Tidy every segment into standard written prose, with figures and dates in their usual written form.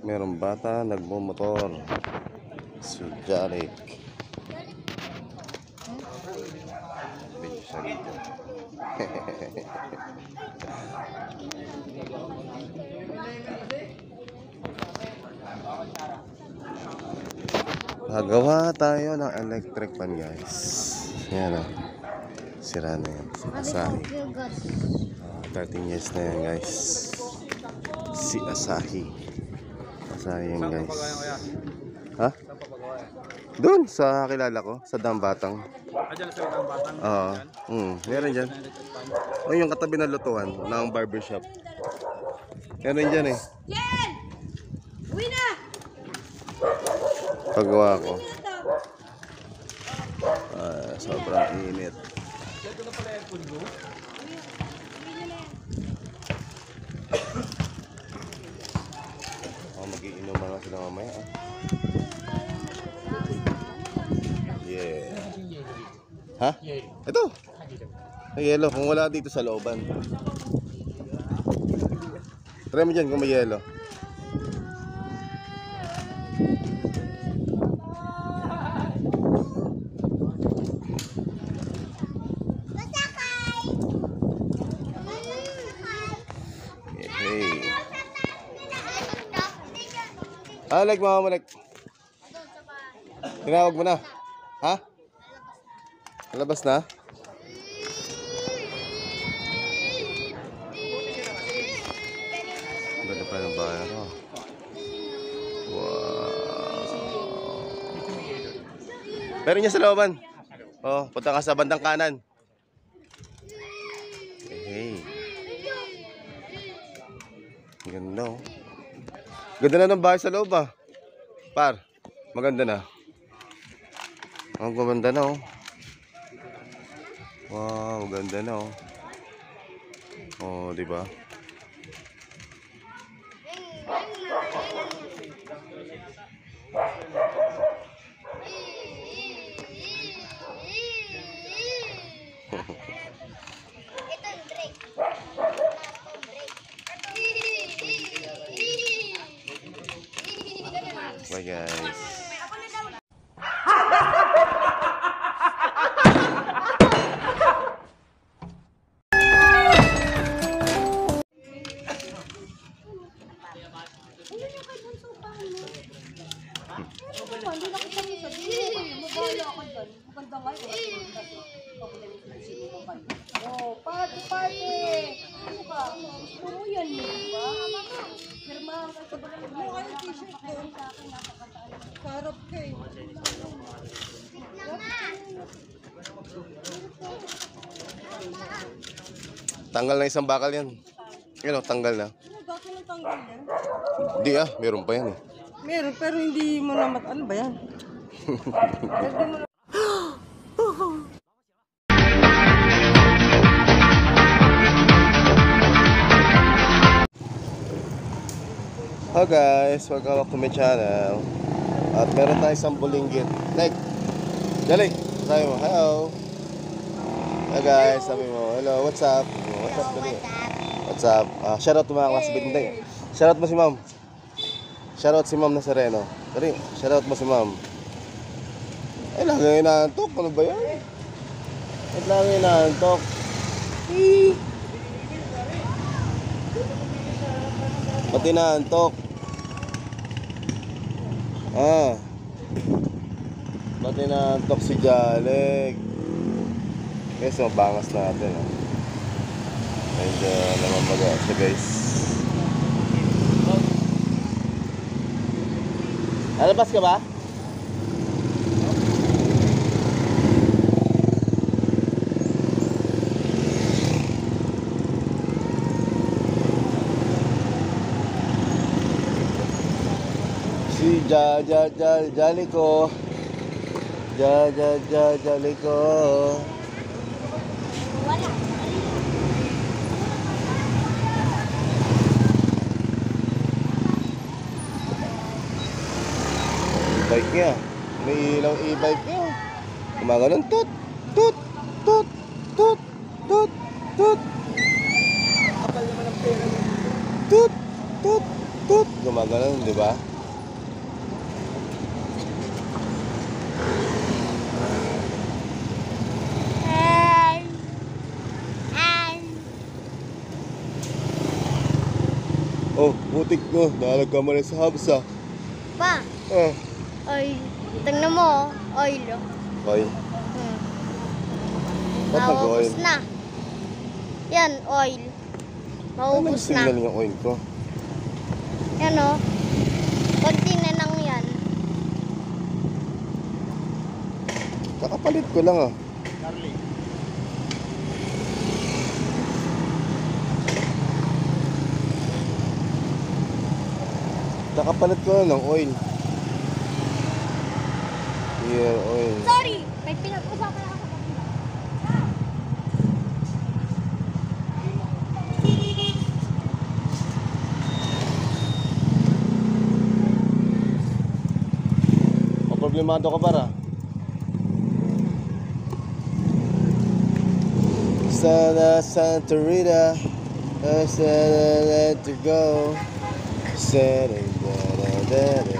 Merong bata nagmumotor. Sujarik. Medyo siya dito. Gagawa tayo ng electric fan, guys. Yan o. Sira na yan. Asahi. 13 years na yan, guys. Si Asahi. Asahi yan, guys. Ha? Doon sa kilala ko, sa Dambatang. Diyan sa Dambatang? Oo. Meron dyan. O yung katabi na lutuan ng barbershop. Meron dyan eh. Jen! Uwi na! Pagawa ko. Sobrang init. Dito na pala yung puno. Mag-iinom mga sila mamaya. Yeah. Ha? Ito. May yelo. Kung wala dito sa looban. Try mo dyan kung may yelo. Like mama mo, like. Tinawag mo na. Ha? Nalabas na? Ganda pa ng bahay ko. Wow. Pero niya sa looban. Oh, punta ka sa bandang kanan. Hey. Ganda oh. Ganda na ng bahay sa loob ah. Par, maganda na. Ang ganda na oh. Wow, ganda na oh. Oh, di ba? Bye guys. Oh, party, party! Ano ka? Puro yan, di ba? Pirmahan ka sa barangay. Ano kayo t-shirt doon? Sarap kayo. Tanggal na isang bakal yan. Yan o, tanggal na. Ano, dati ng tanggal yan? Hindi ah, meron pa yan eh. Meron, pero hindi mo na ano ba yan? Hindi mo na... Hello guys, welcome back to my channel. At meron tayo isang bulinggit. Like, Jalik, sabi mo, hello. Hello guys, sabi mo, hello, what's up? What's up, dali? What's up? Shoutout to mga classmate. Hindi. Shoutout mo si ma'am. Shoutout si ma'am Nazareno. Dali, shoutout mo si ma'am. Ay, lagi inaantok. Ano ba yan? Ay, lagi inaantok. Pati naantok. Pati naantok si Jaleg. Guys, mabangas natin. Medyo namamaga siya guys. Alabas ka ba? Si Jaliko. Jaliko. Bike niya. May ilaw e-bike niya. Gumagano'n tut tut tut tut tut tut. Kapal naman ang pera niya. Tut! Tut! Tut! Gumagano'n, di ba? Oh, putik ko. Nalagkamali sa habsa. Pa, Ah. oil. Tingnan mo, oil. Okay. Ba't nag-oil? Maubos na. Yan, oil. Ano Maubos na. nag-signal yung oil ko? Yan o. Konti na lang yan. Kakapalit ko lang ah. Charlie. Kakapalit ko lang ng oil. Here, oil. Sorry! May pinag-usapan ako sa kapila. O problemado ka para? Sana Santa Rita, I said I let you go. Said it, da da da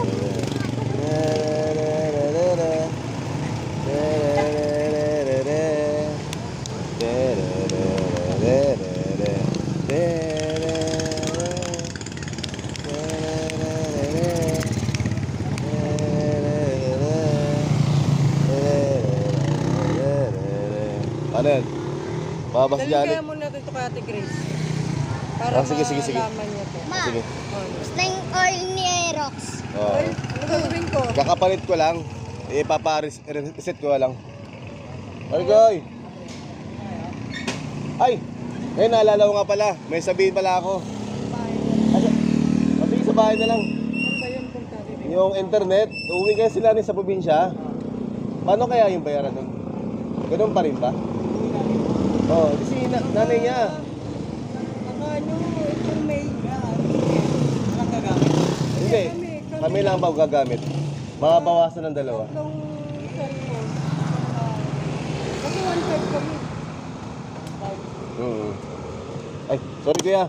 ano yan? Babas Daligayan dyan. mo natin ito kay Ate Grace. Para Sige. malaman niya to. Ma, Sige. gusto yung oil ni Aerox. Oh. Oy, ano gagawin ko? Kakapalit ko lang. Ipapa-reset ko lang. Margoy! Ay! Ngayon naalala ko nga pala. May sabihin pala ako. Ano? Sige, sa bahay na lang. Ano ba yun kung sabi? Yung internet, uuwi kaya sila rin sa probinsya. Paano kaya yung bayaran nun? Ganun pa rin ba? Oo, di si nanay niya. Ano, ito may walang gagamit. Hindi, kami lang ba gagamit? Mabawasan ng dalawa. Tatlong cellphone. Kasi 1/5 kami. Ay, sorry kuya.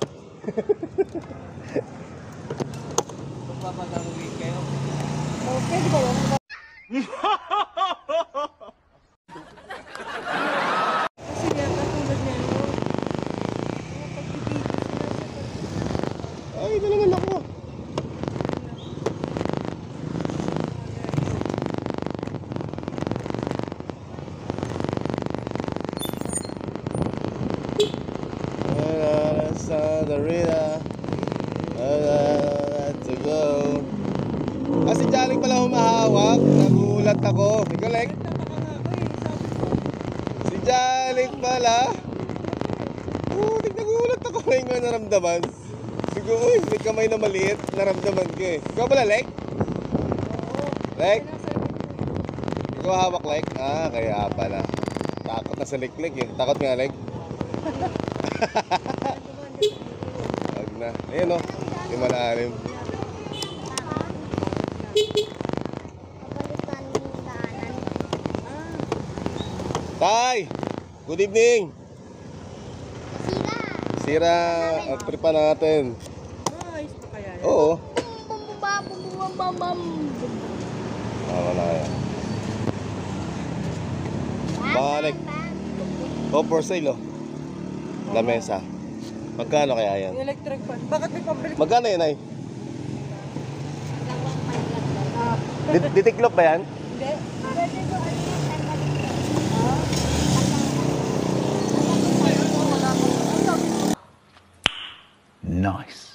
Magpapagawin kayo. Oh, pwede ba yun? Kasi nga, katulad niya, no? Ay, ito naman ako. Santa Rita, to go. Kasi Jalik pala humahawak. Nagulat ako. Ikaw, Lek? Si Jalik pala. Nagulat ako. Ngayon ko naramdaman. Siguro, may kamay na maliit. Naramdaman ko eh. Ikaw pala, Lek? Lek? Ikaw hawak, Lek? Ah, kaya pala. Takot na sa liklik eh. Takot nga, Lek? Wag na. Ayun o. Yung malalim. Kapalitan yung daanan. Tay! Good evening! Sira! Sira at tripa natin. Ayos pa kaya yan? Oo. Bum. Wala yan. Balik. Oh, for sale oh. Lamesa. Magkano kaya yan? Yung electric fan. Bakit may pambili? Magkano yan ay? Ditiklop ba yan? Hindi. Nice.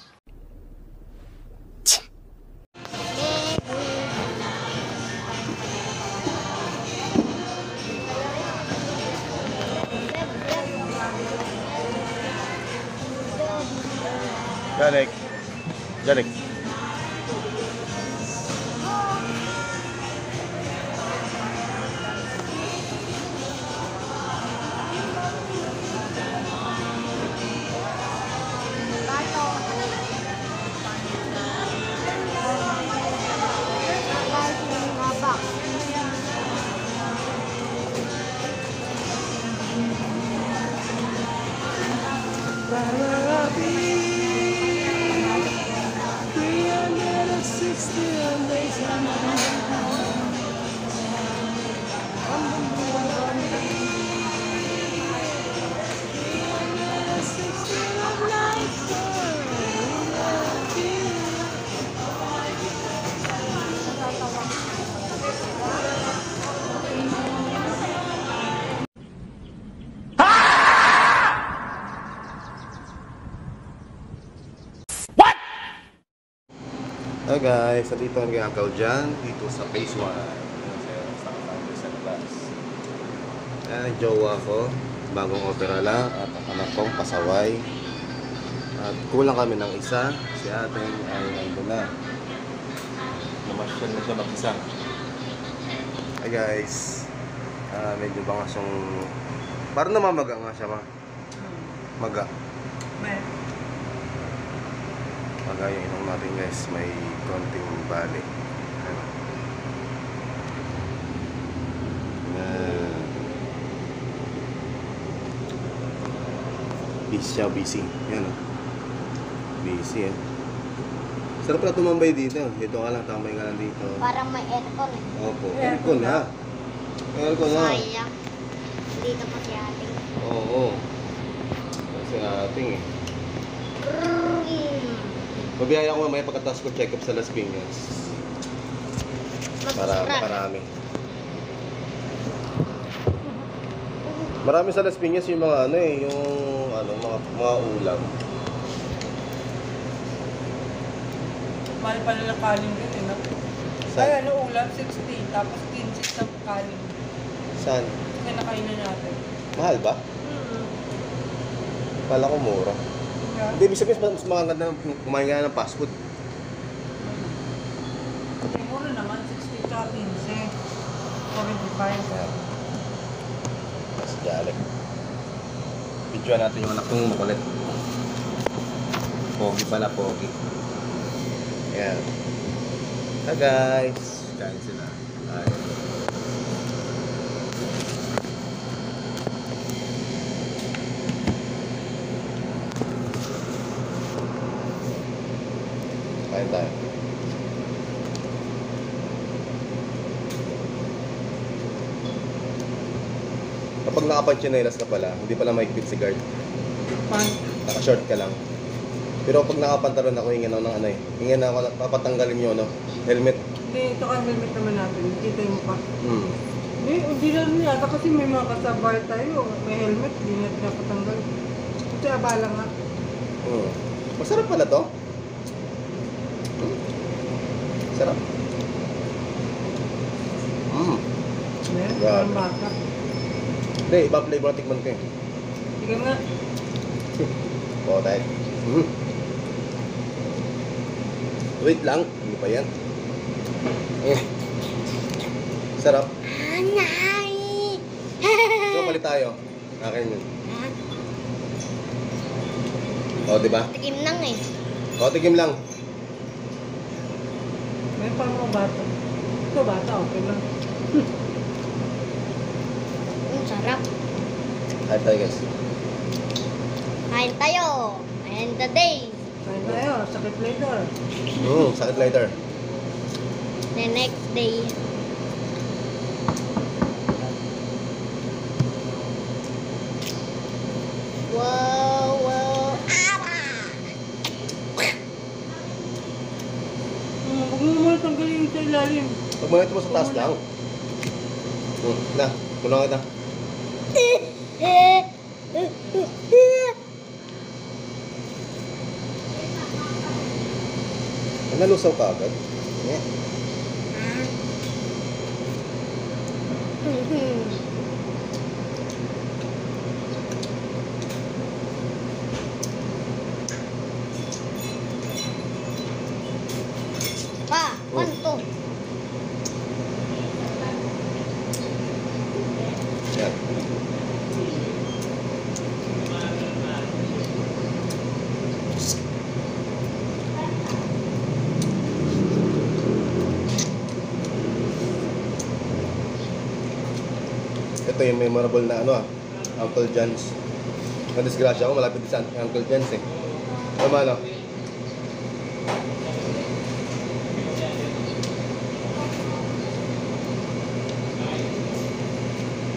Jalik. Jalik. Hello guys, nandito kami kay Uncle John dito sa Phase 1. Sa labas. Ayan, jowa ko. Bagong opera lang at ang anak kong pasaway. At kulang kami ng isa. Si ating ay nandun na. Namasyal na siya mag-isa. Hi guys. Medyo ba nga siyang... Parang namamaga nga siya, ma. Maga. Maga yung inong natin guys. May konting bali. Busy siya, busy. Yan o. Busy eh. Sarap na tumambay dito. Dito ka lang, tambay ka lang dito. Parang may aircon eh. Opo, aircon ha. Aircon ha. Sayang. Dito pa si ating. Oo. Kasi ating eh. Mabiyaya ko mamaya pagkatapos ko check up sa Las Piñas. Para makarami. Marami sa Las Piñas yung mga ano eh, yung ano, mga ulam. Mahal pala ng kanin din eh, no? Saan? Ay, ano, ulam, 60. Tapos 15 sa kanin. Saan? Kaya nakainan natin. Mahal ba? Kala ko mura. Yeah. Hindi, ibig sabihin mas maganda kumain ka ng fast food. Mura naman, 60 ka 15. 75. Mas jalik. Video natin yung anak kong makulit. Pogi pala, pogi. Ayan. Hi guys. Kain sila. Ayan. Kain tayo. Kapag nakapag-chinelas ka pala, hindi pala maigpit si guard. Naka-short ka lang. Pero pag nakapantalon ako, hingin ako ng ano eh. Hingin ako, papatanggalin nyo, no? Helmet. Hindi, ito ka helmet naman natin. Kita mo pa. Hmm. Hindi lang yata kasi may mga kasabay tayo. May helmet, hindi na pinapatanggal. Ito abala nga. Hmm. Masarap pala to. Hmm. Sarap. Hmm. Ayan, Grabe. parang bata. Hindi, ibang flavor na tikman ko eh. Sige nga. Oo, tayo. Hmm. Wait lang, hindi pa yan. Sarap. Anay! So, palit tayo. Akin yun. O, diba? Tikim nang eh. O, tigim lang. May parang mga bata. Ito bata, okay lang. Sarap. Kain tayo guys. Kain tayo. And the day. Kain tayo, sakit later. Sakit later. The next day. Wow, wow. Awa! Huwag mo muna tanggalin yung sa ilalim. Pag mo ito mo sa taas lang. Na, tulungan kita. Nalusaw ka agad. Yeah. Pa, kwanto? Yan. Ito yung memorable na ano Uncle John's. Nadisgrasya ako, malapit din sa Uncle John's eh. Tama no?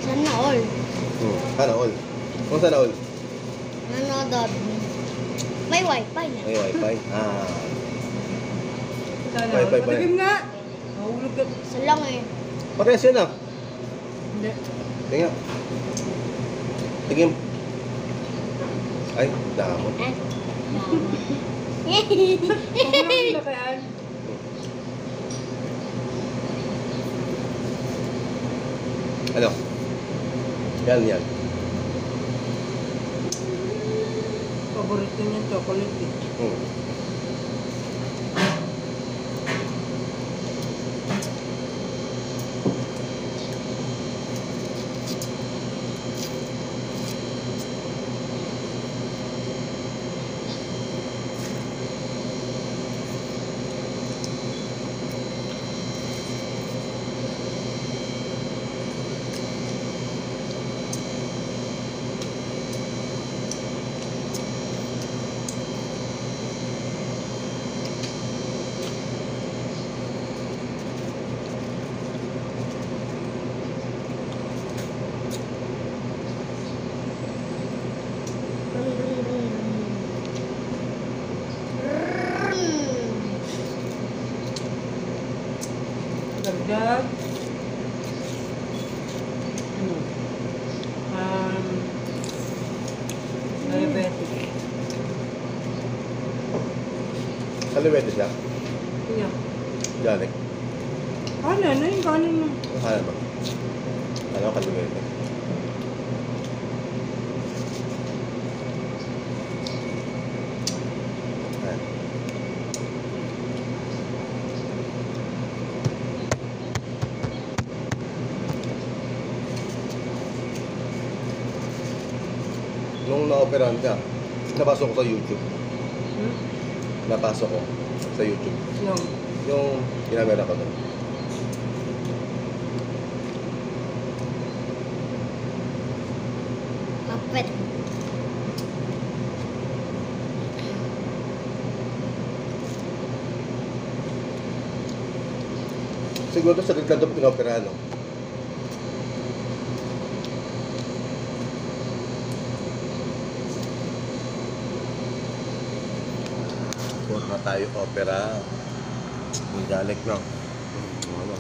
Sana all. Sana all. Kung sana all? Nanonood. May wifi na. May wifi. Sana, Bye. patikim nga. Mahulog ka. Isa lang eh. Parehas yun ah. Hindi. Tingnan. Tingin. Ay, damo. Eh? Huwag mo lang sila kayaan. Ano? Yan. Paborito niya chocolate eh. Hmm. Dagdag. Diabetic. Kaliwete siya. Yeah. Galing. Ano yung kanin mo? Akala ba? Ano kaliwete? Ayan. Nung na-operahan ka, napasok ko sa YouTube. Napasok ko sa YouTube. Yung ginamera ko doon. Kapit. Siguro sa gagawin ito pinoperahan, no? Huwag na tayo opera. Ang galit na. Ano?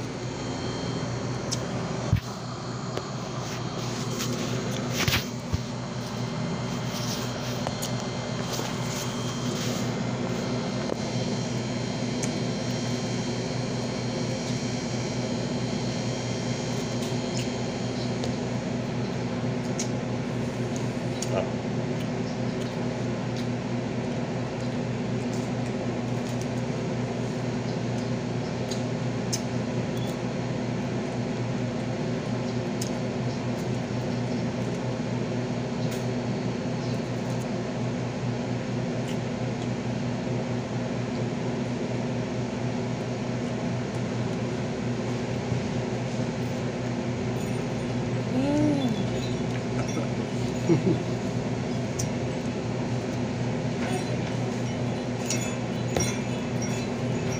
Ah.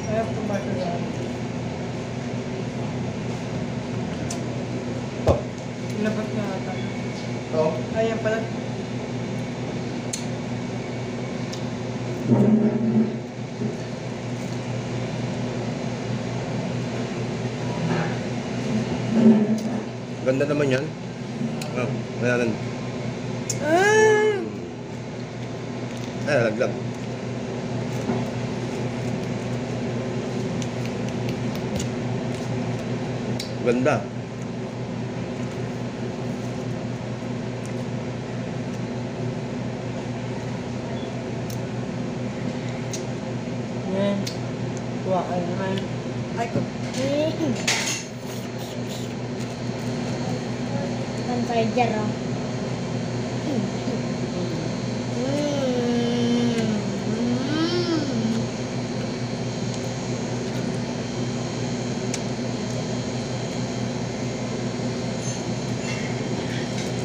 I have to butter that. Oh. Labas na ata. Oh. Ayan pala. Ganda naman yan. Oh, ayan. Ay, laglag. Ganda. Yan. Tuwa ka naman. Ay ko. Pan-charger, oh.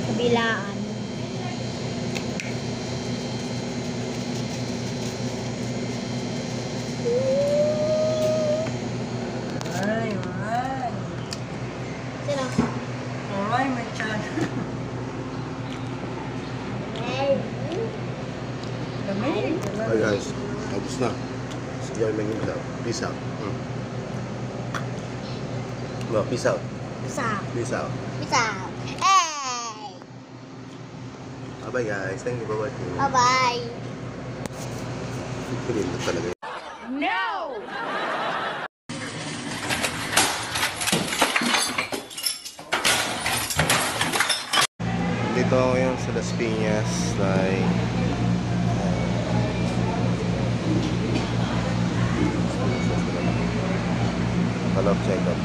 Kabilaan. Ay. Sino? Ay, may chan. Lamig. Hi guys, tapos na. Sige, may naging peace out. No, peace out. Isa. Peace out. Isa. Hey! Bye guys, thank you for watching. Bye-bye. Pinindot talaga. Nandito ako ngayon sa Las Piñas. Like, follow-up check-up.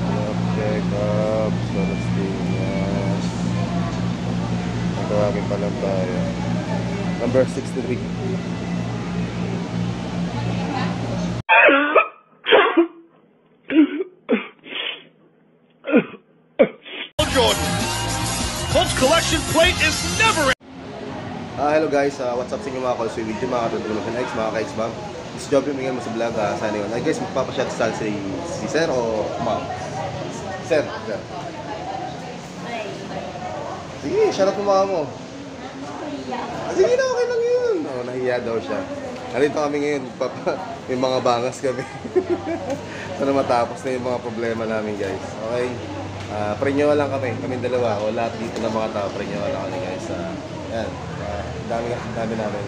Follow-up check-up sa Las Piñas. Nagkawagin pa lang tayo. Number 63. Jordan. Colts collection plate is never. Hello guys, what's up sa inyo mga calls with video, mga katulad X, mga ka-X-Bang. This job yung bigyan mo sa vlog, sana yun. Guys, magpapashot sal si Sir o Ma'am? Sir. Sige, shoutout mo mga mo. Sige na, okay lang yun. Nahiya daw siya. Nandito kami ngayon, may mga bangas kami. Sana matapos na yung mga problema namin guys. Okay? Prenyoa lang kaming dalawa. O lahat dito ng mga tao, prenyoa lang kami guys. Yan, dami namin.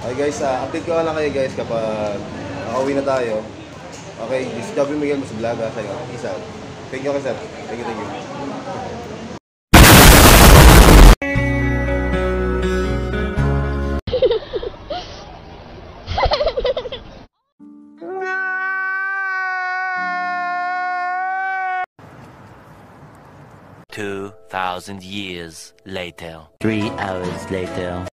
Okay guys, update ko lang kayo guys kapag nakauwi na tayo. Okay, this job yung bigyan mo sa vlog sa'yo. Peace out. Thank you sir. Thank you. $2,000 years later. 3 hours later.